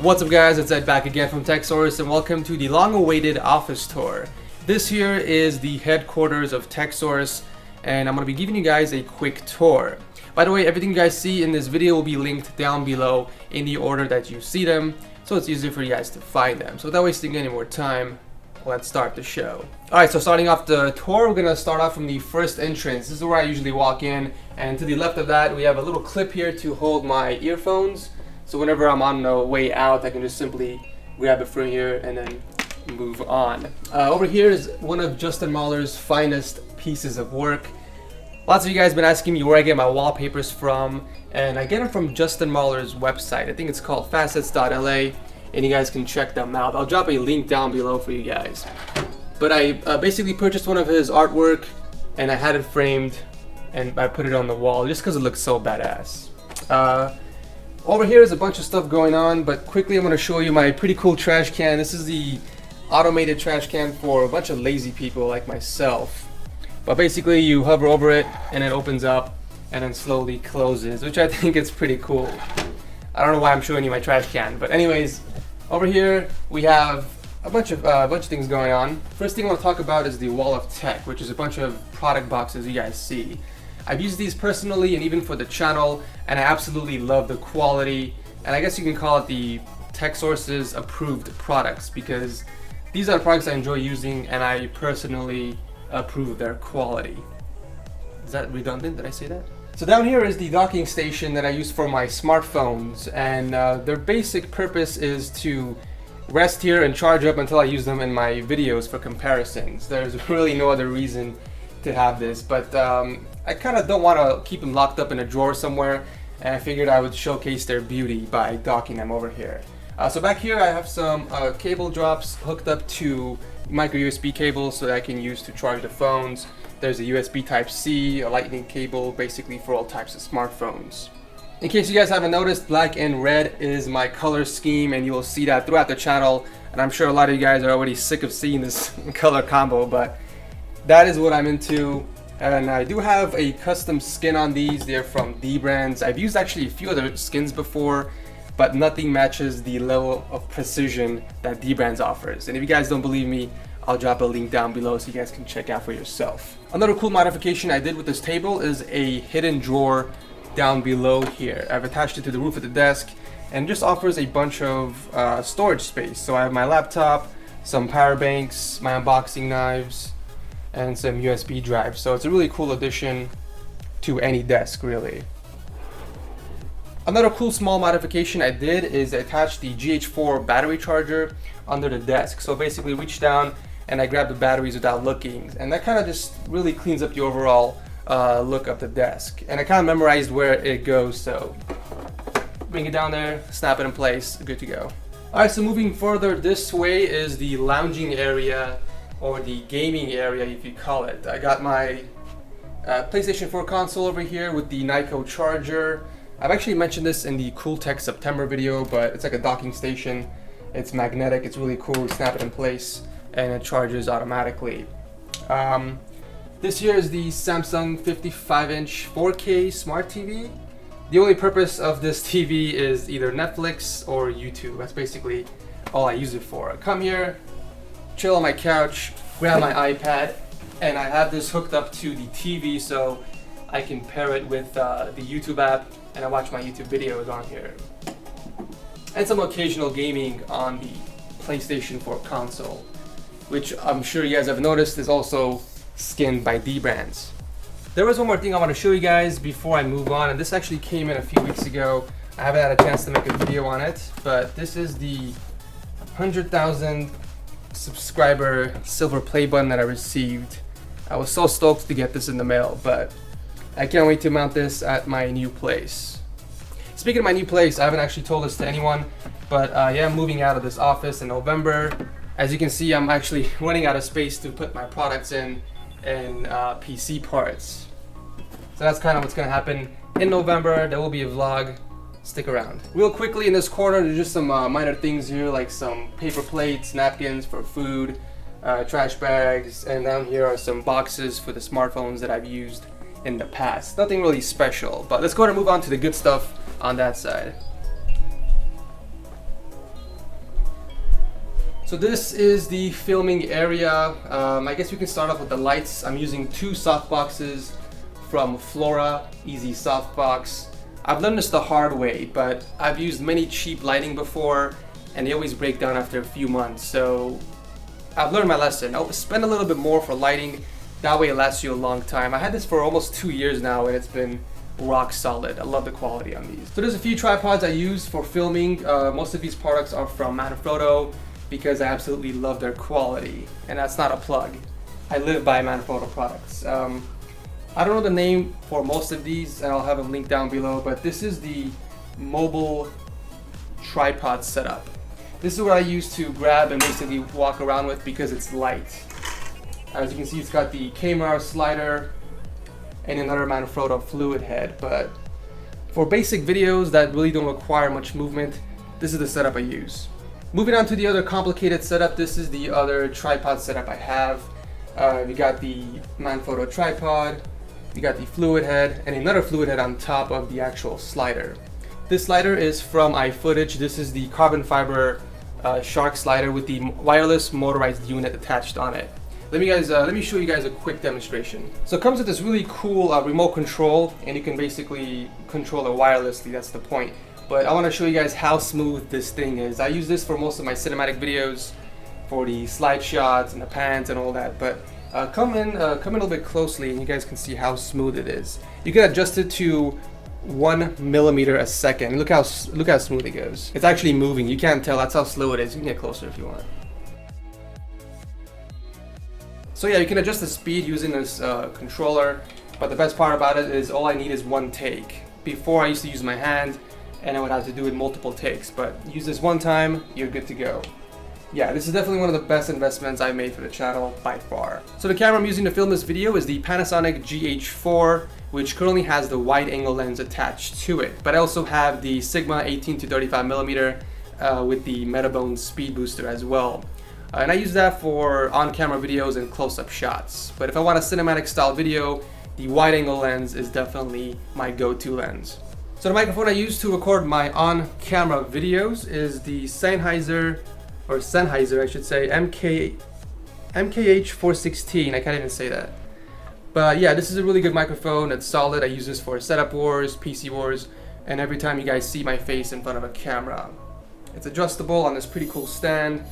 What's up guys, it's Ed back again from TechSource and welcome to the long-awaited office tour. This here is the headquarters of TechSource and I'm going to be giving you guys a quick tour. By the way, everything you guys see in this video will be linked down below in the order that you see them, so it's easier for you guys to find them. So without wasting any more time, let's start the show. Alright, so starting off the tour, we're going to start off from the first entrance. This is where I usually walk in, and to the left of that we have a little clip here to hold my earphones. So whenever I'm on the way out, I can just simply grab it from here and then move on. Over here is one of Justin Mahler's finest pieces of work. Lots of you guys have been asking me where I get my wallpapers from, and I get them from Justin Mahler's website. I think it's called facets.la, and you guys can check them out. I'll drop a link down below for you guys. But I basically purchased one of his artwork, and I had it framed, and I put it on the wall just because it looks so badass. Over here is a bunch of stuff going on, but quickly I'm going to show you my pretty cool trash can. This is the automated trash can for a bunch of lazy people like myself. But basically you hover over it and it opens up and then slowly closes, which I think is pretty cool. I don't know why I'm showing you my trash can, but anyways, over here we have a bunch of things going on. First thing I want to talk about is the wall of tech, which is a bunch of product boxes you guys see. I've used these personally and even for the channel, and I absolutely love the quality, and I guess you can call it the TechSource's approved products, because these are the products I enjoy using and I personally approve of their quality. Is that redundant? Did I say that? So down here is the docking station that I use for my smartphones, and their basic purpose is to rest here and charge up until I use them in my videos for comparisons. There's really no other reason to have this, but I kind of don't want to keep them locked up in a drawer somewhere, and I figured I would showcase their beauty by docking them over here. So back here I have some cable drops hooked up to micro USB cables so that I can use to charge the phones. There's a USB Type-C, a lightning cable, basically for all types of smartphones. In case you guys haven't noticed, black and red is my color scheme, and you will see that throughout the channel, and I'm sure a lot of you guys are already sick of seeing this color combo, but that is what I'm into. And I do have a custom skin on these. They're from D brands. I've used actually a few other skins before, but nothing matches the level of precision that D brands offers. And if you guys don't believe me, I'll drop a link down below so you guys can check out for yourself. Another cool modification I did with this table is a hidden drawer down below here. I've attached it to the roof of the desk, and it just offers a bunch of storage space. So I have my laptop, some power banks, my unboxing knives, and some USB drives. So it's a really cool addition to any desk, really. Another cool small modification I did is I attached the GH4 battery charger under the desk. So basically reach down and I grab the batteries without looking, and that kind of just really cleans up the overall look of the desk. And I kind of memorized where it goes, so bring it down there, snap it in place, good to go. Alright, so moving further this way is the lounging area, or the gaming area if you call it. I got my PlayStation 4 console over here with the Nyko charger. I've actually mentioned this in the Cool Tech September video, but it's like a docking station. It's magnetic, it's really cool. You snap it in place and it charges automatically. This here is the Samsung 55-inch 4K Smart TV. The only purpose of this TV is either Netflix or YouTube. That's basically all I use it for. I come here, chill on my couch, grab my iPad, and I have this hooked up to the TV so I can pair it with the YouTube app, and I watch my YouTube videos on here. And some occasional gaming on the PlayStation 4 console, which I'm sure you guys have noticed is also skinned by D brands. There was one more thing I want to show you guys before I move on, and this actually came in a few weeks ago. I haven't had a chance to make a video on it, but this is the 100,000 subscriber silver play button that I received. I was so stoked to get this in the mail, but I can't wait to mount this at my new place. Speaking of my new place, I haven't actually told this to anyone, but yeah, I'm moving out of this office in November. As you can see, I'm actually running out of space to put my products in and PC parts. So that's kind of what's going to happen in November. There will be a vlog. Stick around. Real quickly, in this corner, there's just some minor things here, like some paper plates, napkins for food, trash bags, and down here are some boxes for the smartphones that I've used in the past. Nothing really special, but let's go ahead and move on to the good stuff on that side. So this is the filming area. I guess we can start off with the lights. I'm using two softboxes from Flora, Easy Softbox. I've learned this the hard way, but I've used many cheap lighting before and they always break down after a few months. So I've learned my lesson. I'll spend a little bit more for lighting. That way it lasts you a long time. I had this for almost 2 years now and it's been rock solid. I love the quality on these. So there's a few tripods I use for filming. Most of these products are from Manfrotto because I absolutely love their quality. And that's not a plug. I live by Manfrotto products. I don't know the name for most of these and I'll have them linked down below, but this is the mobile tripod setup. This is what I use to grab and basically walk around with because it's light. As you can see, it's got the camera slider and another Manfrotto fluid head, but for basic videos that really don't require much movement, this is the setup I use. Moving on to the other complicated setup, this is the other tripod setup I have. We got the Manfrotto tripod, we got the fluid head, and another fluid head on top of the actual slider. This slider is from iFootage. This is the carbon fiber shark slider with the wireless motorized unit attached on it. Let me show you guys a quick demonstration. So it comes with this really cool remote control, and you can basically control it wirelessly. That's the point. But I want to show you guys how smooth this thing is. I use this for most of my cinematic videos, for the slide shots and the pans and all that. But come in a little bit closely, and you guys can see how smooth it is. You can adjust it to 1 millimeter a second. Look how smooth it goes. It's actually moving. You can't tell. That's how slow it is. You can get closer if you want. So yeah, you can adjust the speed using this controller, but the best part about it is all I need is one take. Before I used to use my hand and I would have to do it multiple takes, but use this one time, you're good to go. Yeah, this is definitely one of the best investments I've made for the channel by far. So the camera I'm using to film this video is the Panasonic GH4, which currently has the wide angle lens attached to it, but I also have the Sigma 18 to 35 millimeter with the Metabone speed booster as well. And I use that for on-camera videos and close-up shots. But if I want a cinematic style video, the wide-angle lens is definitely my go-to lens. So the microphone I use to record my on-camera videos is the Sennheiser I should say, MKH416. I can't even say that. But yeah, this is a really good microphone. It's solid. I use this for setup wars, PC wars, and every time you guys see my face in front of a camera. It's adjustable on this pretty cool stand,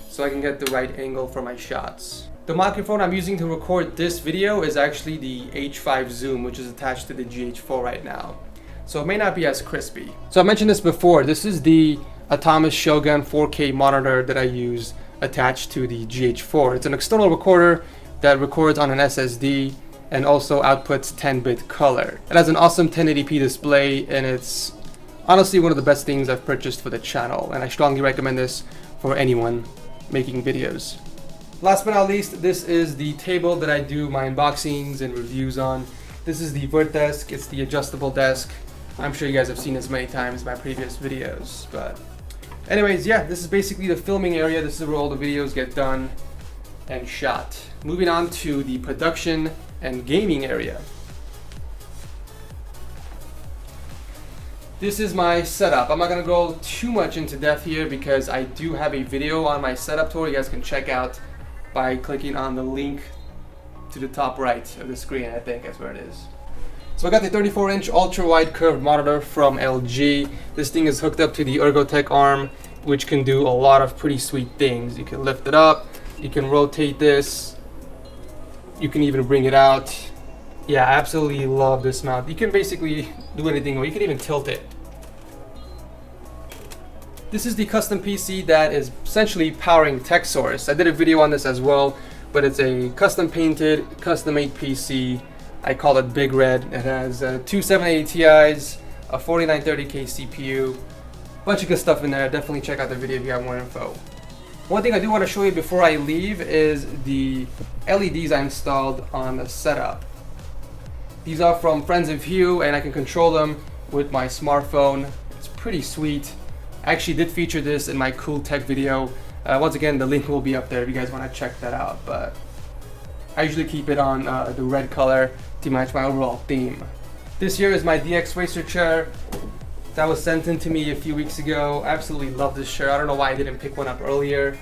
so I can get the right angle for my shots. The microphone I'm using to record this video is actually the H5 Zoom, which is attached to the GH4 right now. So it may not be as crispy. So I mentioned this before, this is the Atomis Shogun 4K monitor that I use attached to the GH4. It's an external recorder that records on an SSD and also outputs 10-bit color. It has an awesome 1080p display and it's honestly one of the best things I've purchased for the channel, and I strongly recommend this for anyone making videos. Last but not least, this is the table that I do my unboxings and reviews on. This is the Vert desk. It's the adjustable desk. I'm sure you guys have seen this many times in my previous videos, but anyways, yeah, this is basically the filming area. This is where all the videos get done and shot. Moving on to the production and gaming area. This is my setup. I'm not gonna go too much into depth here because I do have a video on my setup tour you guys can check out by clicking on the link to the top right of the screen. I think that's where it is. So I got the 34-inch ultra-wide curved monitor from LG. This thing is hooked up to the Ergotech arm, which can do a lot of pretty sweet things. You can lift it up, you can rotate this, you can even bring it out. Yeah, I absolutely love this mount. You can basically do anything, or you can even tilt it. This is the custom PC that is essentially powering TechSource. I did a video on this as well, but it's a custom painted, custom made PC. I call it Big Red. It has two 780 Ti's, a 4930K CPU, bunch of good stuff in there. Definitely check out the video if you have more info. One thing I do want to show you before I leave is the LEDs I installed on the setup. These are from Friends of Hue, and I can control them with my smartphone. It's pretty sweet. I actually did feature this in my cool tech video. Once again, the link will be up there if you guys want to check that out. But I usually keep it on the red color to match my overall theme. This here is my DX Racer chair that was sent in to me a few weeks ago. I absolutely love this chair. I don't know why I didn't pick one up earlier.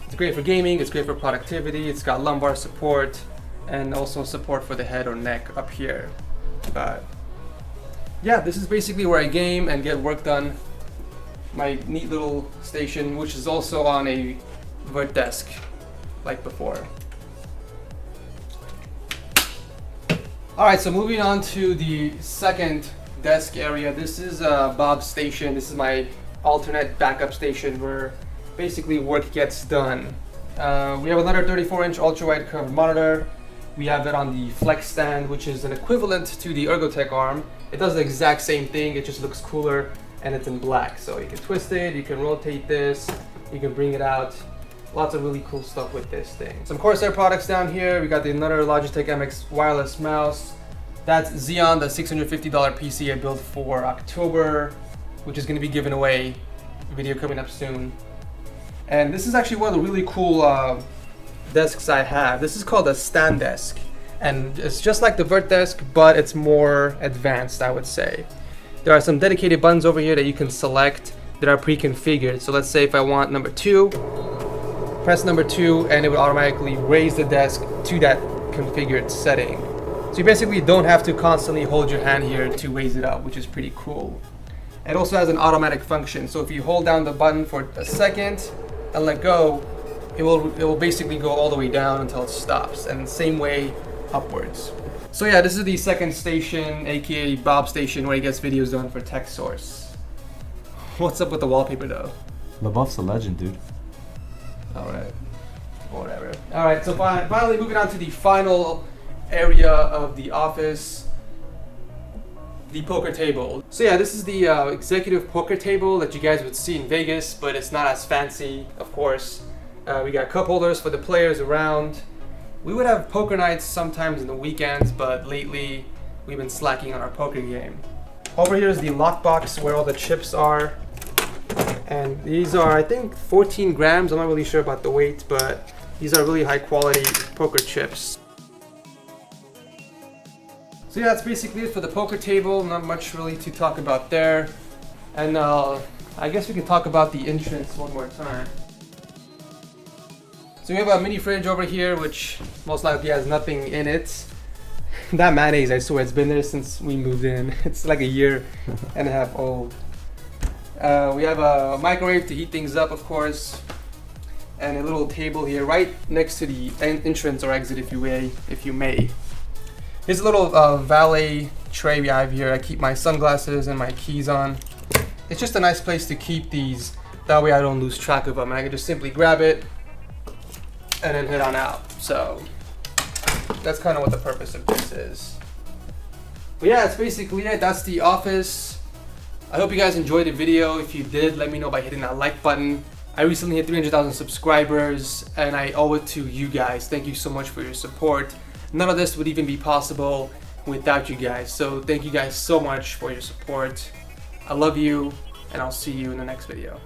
It's great for gaming, it's great for productivity, it's got lumbar support, and also support for the head or neck up here. But yeah, this is basically where I game and get work done. My neat little station, which is also on a vert desk, like before. Alright, so moving on to the second desk area. This is Bob's station. This is my alternate backup station where basically work gets done. We have another 34-inch ultra-wide curved monitor. We have it on the flex stand, which is an equivalent to the Ergotech arm. It does the exact same thing, it just looks cooler, and it's in black. So you can twist it, you can rotate this, you can bring it out. Lots of really cool stuff with this thing. Some Corsair products down here. We got the another Logitech MX wireless mouse. That's Xeon, the $650 PC I built for October, which is going to be given away. Video coming up soon. And this is actually one of the really cool desks I have. This is called a stand desk, and it's just like the vert desk, but it's more advanced, I would say. There are some dedicated buttons over here that you can select that are pre-configured. So let's say if I want number 2, press number 2 and it would automatically raise the desk to that configured setting. So you basically don't have to constantly hold your hand here to raise it up, which is pretty cool. It also has an automatic function, so if you hold down the button for a second and let go, it will basically go all the way down until it stops, and same way upwards. So yeah, this is the second station, aka Bob station, where he gets videos done for TechSource. What's up with the wallpaper though? LaBeouf's a legend, dude. Alright, whatever. Alright, so finally moving on to the final area of the office, the poker table. So yeah, this is the executive poker table that you guys would see in Vegas, but it's not as fancy, of course. We got cup holders for the players around. We would have poker nights sometimes in the weekends, but lately we've been slacking on our poker game. Over here is the lockbox where all the chips are. And these are, I think, 14 grams. I'm not really sure about the weight, but these are really high quality poker chips. So yeah, that's basically it for the poker table. Not much really to talk about there. And I guess we can talk about the entrance one more time. So we have a mini fridge over here, which most likely has nothing in it. That mayonnaise, I swear, it's been there since we moved in. It's like a year and a half old. We have a microwave to heat things up, of course, and a little table here right next to the entrance or exit, if you may. Here's a little valet tray we have here. I keep my sunglasses and my keys on. It's just a nice place to keep these. That way I don't lose track of them. I can just simply grab it and then head on out. So that's kind of what the purpose of this is. But yeah, that's basically it. That's the office. I hope you guys enjoyed the video. If you did, let me know by hitting that like button. I recently hit 300,000 subscribers and I owe it to you guys. Thank you so much for your support. None of this would even be possible without you guys. So thank you guys so much for your support. I love you, and I'll see you in the next video.